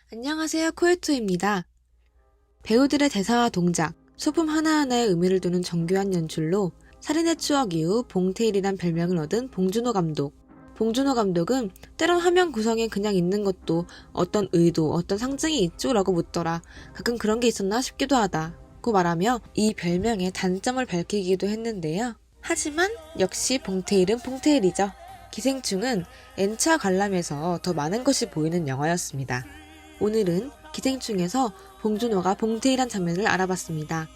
안녕하세요, 코요토입니다. 배우들의 대사와 동작, 소품 하나하나에 의미를 두는 정교한 연출로 살인의 추억 이후 봉태일이란 별명을 얻은 봉준호 감독. 봉준호 감독은 때론 화면 구성에 그냥 있는 것도 어떤 의도, 어떤 상징이 있죠? 라고 묻더라. 가끔 그런 게 있었나 싶기도 하다고 말하며 이 별명의 단점을 밝히기도 했는데요. 하지만 역시 봉태일은 봉태일이죠. 기생충은 N차 관람에서 더 많은 것이 보이는 영화였습니다. 오늘은 기생충에서 봉준호가 봉태일한 장면을 알아봤습니다.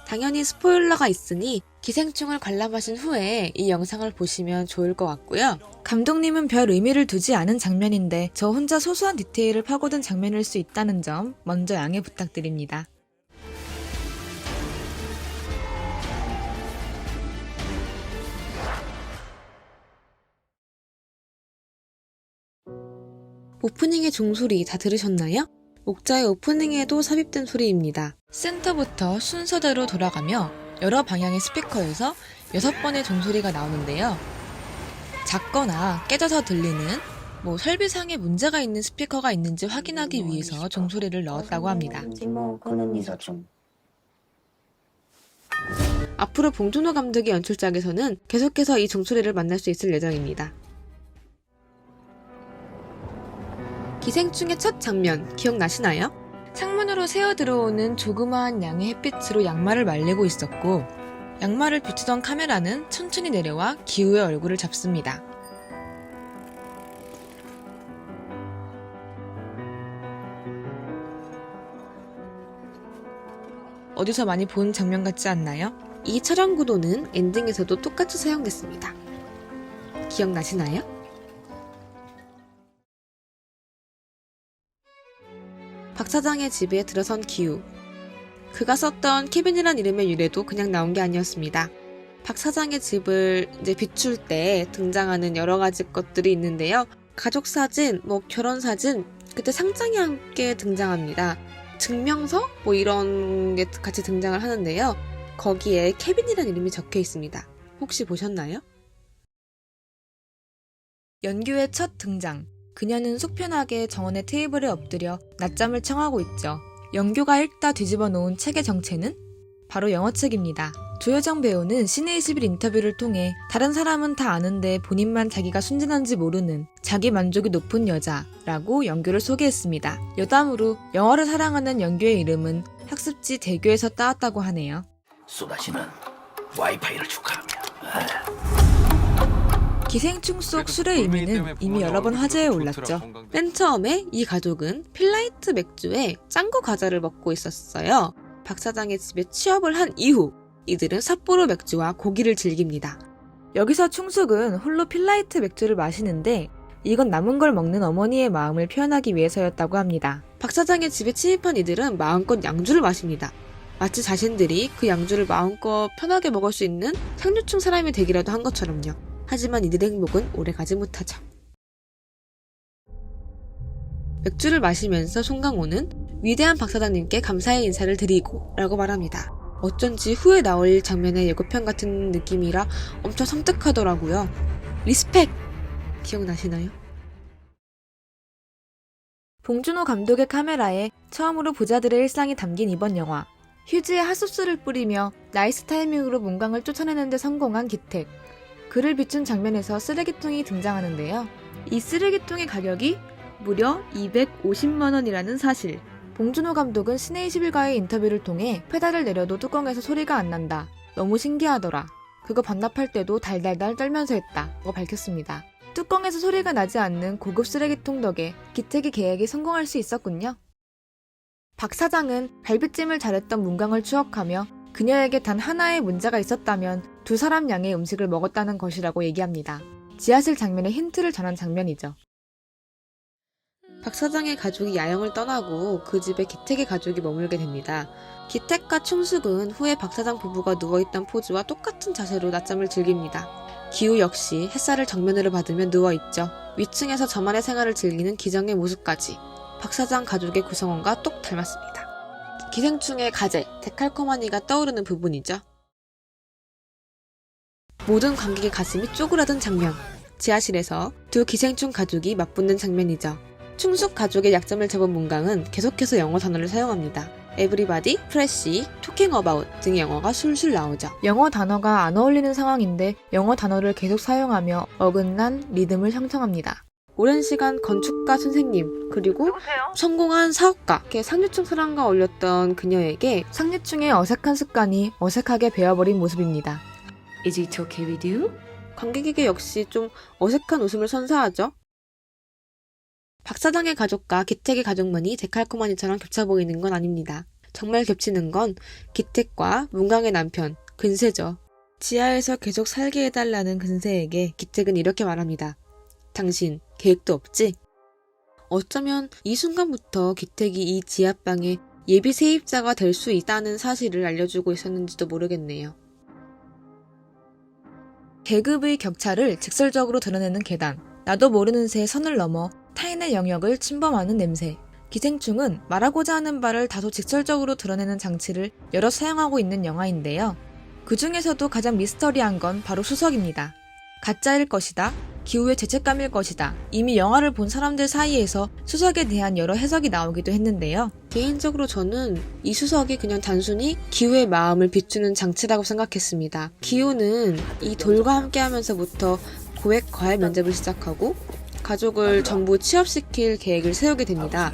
당연히 스포일러가 있으니 기생충을 관람하신 후에 이 영상을 보시면 좋을 것 같고요. 감독님은 별 의미를 두지 않은 장면인데 저 혼자 소소한 디테일을 파고든 장면일 수 있다는 점 먼저 양해 부탁드립니다. 오프닝의 종소리 다 들으셨나요? 옥자의 오프닝에도 삽입된 소리입니다. 센터부터 순서대로 돌아가며 여러 방향의 스피커에서 6번의 종소리가 나오는데요. 작거나 깨져서 들리는 설비상에 문제가 있는 스피커가 있는지 확인하기 위해서 종소리를 넣었다고 합니다. 앞으로 봉준호 감독의 연출작에서는 계속해서 이 종소리를 만날 수 있을 예정입니다. 기생충의 첫 장면 기억나시나요? 창문으로 새어 들어오는 조그마한 양의 햇빛으로 양말을 말리고 있었고 양말을 비추던 카메라는 천천히 내려와 기우의 얼굴을 잡습니다. 어디서 많이 본 장면 같지 않나요? 이 촬영 구도는 엔딩에서도 똑같이 사용됐습니다. 기억나시나요? 박 사장의 집에 들어선 기우. 그가 썼던 케빈이란 이름의 유래도 그냥 나온 게 아니었습니다. 박 사장의 집을 비출 때 등장하는 여러 가지 것들이 있는데요. 가족 사진, 결혼 사진, 그때 상장이 함께 등장합니다. 증명서? 이런 게 같이 등장을 하는데요. 거기에 케빈이란 이름이 적혀 있습니다. 혹시 보셨나요? 연규의 첫 등장. 그녀는 속편하게 정원의 테이블에 엎드려 낮잠을 청하고 있죠. 연규가 읽다 뒤집어 놓은 책의 정체는? 바로 영어책입니다. 조여정 배우는 신의 21 인터뷰를 통해 다른 사람은 다 아는데 본인만 자기가 순진한지 모르는 자기 만족이 높은 여자라고 연규를 소개했습니다. 여담으로 영어를 사랑하는 연규의 이름은 학습지 대교에서 따왔다고 하네요. 쏟아지는 와이파이를 축하합니다. 기생충 속 술의 의미는 이미 여러 번 화제에 올랐죠. 맨 처음에 이 가족은 필라이트 맥주에 짱구 과자를 먹고 있었어요. 박 사장의 집에 취업을 한 이후 이들은 삿포로 맥주와 고기를 즐깁니다. 여기서 충숙은 홀로 필라이트 맥주를 마시는데 이건 남은 걸 먹는 어머니의 마음을 표현하기 위해서였다고 합니다. 박 사장의 집에 침입한 이들은 마음껏 양주를 마십니다. 마치 자신들이 그 양주를 마음껏 편하게 먹을 수 있는 상류층 사람이 되기라도 한 것처럼요. 하지만 이들의 행복은 오래가지 못하죠. 맥주를 마시면서 송강호는 위대한 박 사장님께 감사의 인사를 드리고 라고 말합니다. 어쩐지 후에 나올 장면의 예고편 같은 느낌이라 엄청 섬뜩하더라고요. 리스펙! 기억나시나요? 봉준호 감독의 카메라에 처음으로 부자들의 일상이 담긴 이번 영화. 휴지에 핫소스를 뿌리며 나이스 타이밍으로 문광을 쫓아내는 데 성공한 기택. 그를 비춘 장면에서 쓰레기통이 등장하는데요. 이 쓰레기통의 가격이 무려 250만원이라는 사실. 봉준호 감독은 신의 21과의 인터뷰를 통해 페달을 내려도 뚜껑에서 소리가 안 난다. 너무 신기하더라. 그거 반납할 때도 달달달 떨면서 했다고 밝혔습니다. 뚜껑에서 소리가 나지 않는 고급 쓰레기통 덕에 기택의 계획이 성공할 수 있었군요. 박 사장은 갈비찜을 잘했던 문광을 추억하며 그녀에게 단 하나의 문제가 있었다면 2사람 양의 음식을 먹었다는 것이라고 얘기합니다. 지하실 장면에 힌트를 전한 장면이죠. 박 사장의 가족이 야영을 떠나고 그 집에 기택의 가족이 머물게 됩니다. 기택과 충숙은 후에 박 사장 부부가 누워있던 포즈와 똑같은 자세로 낮잠을 즐깁니다. 기우 역시 햇살을 정면으로 받으며 누워있죠. 위층에서 저만의 생활을 즐기는 기정의 모습까지 박 사장 가족의 구성원과 똑 닮았습니다. 기생충의 가제, 데칼코마니가 떠오르는 부분이죠. 모든 관객의 가슴이 쪼그라든 장면. 지하실에서 두 기생충 가족이 맞붙는 장면이죠. 충숙 가족의 약점을 잡은 문강은 계속해서 영어 단어를 사용합니다. everybody, fresh, talking about 등의 영어가 술술 나오죠. 영어 단어가 안 어울리는 상황인데 영어 단어를 계속 사용하며 어긋난 리듬을 형성합니다. 오랜 시간 건축가 선생님, 그리고 성공한 사업가, 이렇게 상류층 사람과 어울렸던 그녀에게 상류층의 어색한 습관이 어색하게 배어버린 모습입니다. Is it okay with you? 관객에게 역시 좀 어색한 웃음을 선사하죠. 박사장의 가족과 기택의 가족만이 데칼코마니처럼 겹쳐 보이는 건 아닙니다. 정말 겹치는 건 기택과 문강의 남편, 근세죠. 지하에서 계속 살게 해달라는 근세에게 기택은 이렇게 말합니다. 당신 계획도 없지? 어쩌면 이 순간부터 기택이 이 지하방에 예비 세입자가 될 수 있다는 사실을 알려주고 있었는지도 모르겠네요. 계급의 격차를 직설적으로 드러내는 계단, 나도 모르는 새의 선을 넘어 타인의 영역을 침범하는 냄새. 기생충은 말하고자 하는 바를 다소 직설적으로 드러내는 장치를 여러 사용하고 있는 영화인데요. 그 중에서도 가장 미스터리한 건 바로 수석입니다. 가짜일 것이다, 기후의 죄책감일 것이다. 이미 영화를 본 사람들 사이에서 수석에 대한 여러 해석이 나오기도 했는데요. 개인적으로 저는 이 수석이 그냥 단순히 기후의 마음을 비추는 장치라고 생각했습니다. 기후는 이 돌과 함께 하면서부터 고액 과외 면접을 시작하고 가족을 전부 취업시킬 계획을 세우게 됩니다.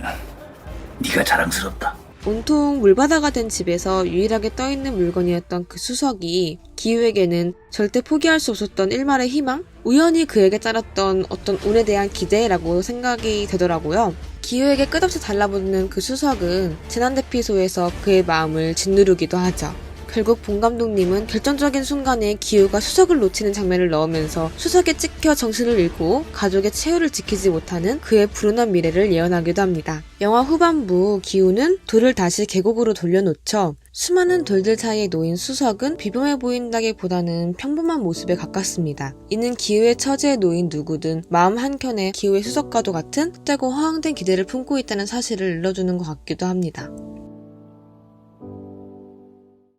네가 자랑스럽다. 온통 물바다가 된 집에서 유일하게 떠있는 물건이었던 그 수석이 기후에게는 절대 포기할 수 없었던 일말의 희망? 우연히 그에게 따랐던 어떤 운에 대한 기대라고 생각이 되더라고요. 기후에게 끝없이 달라붙는 그 수석은 재난대피소에서 그의 마음을 짓누르기도 하죠. 결국 본 감독님은 결정적인 순간에 기후가 수석을 놓치는 장면을 넣으면서 수석에 찍혀 정신을 잃고 가족의 최후를 지키지 못하는 그의 불운한 미래를 예언하기도 합니다. 영화 후반부 기후는 돌을 다시 계곡으로 돌려놓죠. 수많은 돌들 사이에 놓인 수석은 비범해 보인다기보다는 평범한 모습에 가깝습니다. 이는 기후의 처지에 놓인 누구든 마음 한켠에 기후의 수석과도 같은 헛되고 허황된 기대를 품고 있다는 사실을 일러주는 것 같기도 합니다.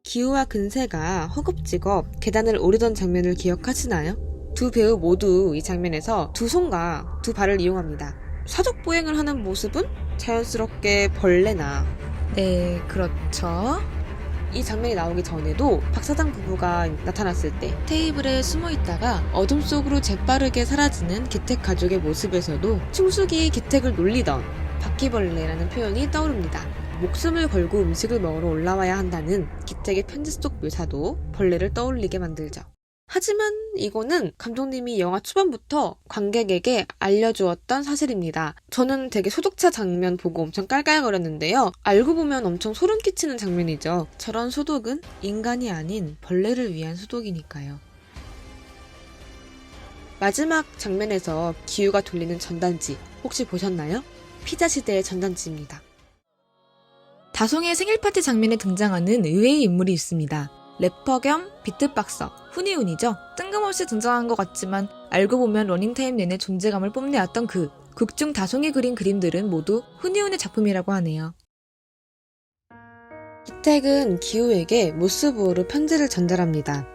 기후와 근세가 허겁지겁 계단을 오르던 장면을 기억하시나요? 두 배우 모두 이 장면에서 두 손과 두 발을 이용합니다. 사족 보행을 하는 모습은 자연스럽게 벌레나 네, 그렇죠. 이 장면이 나오기 전에도 박사장 부부가 나타났을 때 테이블에 숨어 있다가 어둠 속으로 재빠르게 사라지는 기택 가족의 모습에서도 충숙이 기택을 놀리던 바퀴벌레라는 표현이 떠오릅니다. 목숨을 걸고 음식을 먹으러 올라와야 한다는 기택의 편지 속 묘사도 벌레를 떠올리게 만들죠. 하지만 이거는 감독님이 영화 초반부터 관객에게 알려주었던 사실입니다. 저는 되게 소독차 장면 보고 엄청 깔깔거렸는데요. 알고 보면 엄청 소름 끼치는 장면이죠. 저런 소독은 인간이 아닌 벌레를 위한 소독이니까요. 마지막 장면에서 기후가 돌리는 전단지 혹시 보셨나요? 피자 시대의 전단지입니다. 다송의 생일 파티 장면에 등장하는 의외의 인물이 있습니다. 래퍼 겸 비트박서, 후니훈이죠. 뜬금없이 등장한 것 같지만 알고 보면 러닝타임 내내 존재감을 뽐내왔던 그 극중 다송이 그린 그림들은 모두 후니훈의 작품이라고 하네요. 기택은 기후에게 모스부호로 편지를 전달합니다.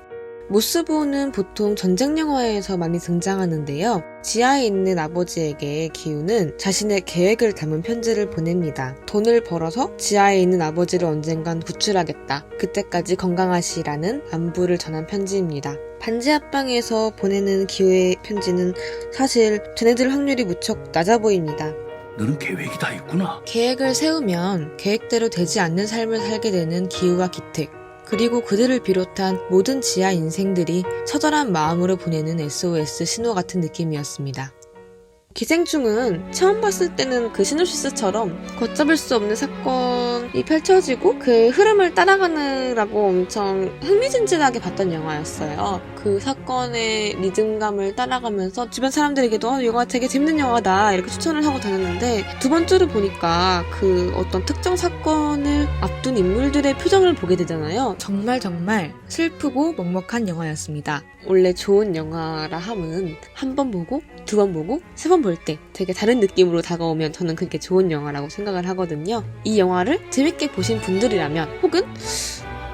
모스부호는 보통 전쟁 영화에서 많이 등장하는데요. 지하에 있는 아버지에게 기후는 자신의 계획을 담은 편지를 보냅니다. 돈을 벌어서 지하에 있는 아버지를 언젠간 구출하겠다. 그때까지 건강하시라는 안부를 전한 편지입니다. 반지 합방에서 보내는 기후의 편지는 사실 전해질 확률이 무척 낮아 보입니다. 너는 계획이 다 있구나. 계획을 세우면 계획대로 되지 않는 삶을 살게 되는 기후와 기택. 그리고 그들을 비롯한 모든 지하 인생들이 처절한 마음으로 보내는 SOS 신호 같은 느낌이었습니다. 기생충은 처음 봤을 때는 그 시놉시스처럼 걷잡을 수 없는 사건이 펼쳐지고 그 흐름을 따라가느라고 엄청 흥미진진하게 봤던 영화였어요. 그 사건의 리듬감을 따라가면서 주변 사람들에게도 이거 되게 재밌는 영화다 이렇게 추천을 하고 다녔는데 두 번째로 보니까 그 어떤 특정 사건을 앞둔 인물들의 표정을 보게 되잖아요. 정말 슬프고 먹먹한 영화였습니다. 원래 좋은 영화라 함은 한 번 보고 두 번 보고 세 번 볼 때 되게 다른 느낌으로 다가오면 저는 그게 좋은 영화라고 생각을 하거든요. 이 영화를 재밌게 보신 분들이라면 혹은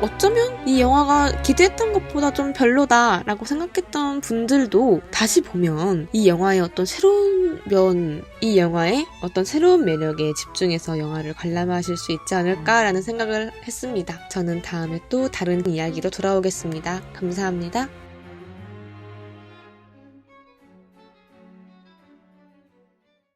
어쩌면 이 영화가 기대했던 것보다 좀 별로다라고 생각했던 분들도 다시 보면 이 영화의 어떤 새로운 면, 이 영화의 어떤 새로운 매력에 집중해서 영화를 관람하실 수 있지 않을까라는 생각을 했습니다. 저는 다음에 또 다른 이야기로 돌아오겠습니다. 감사합니다.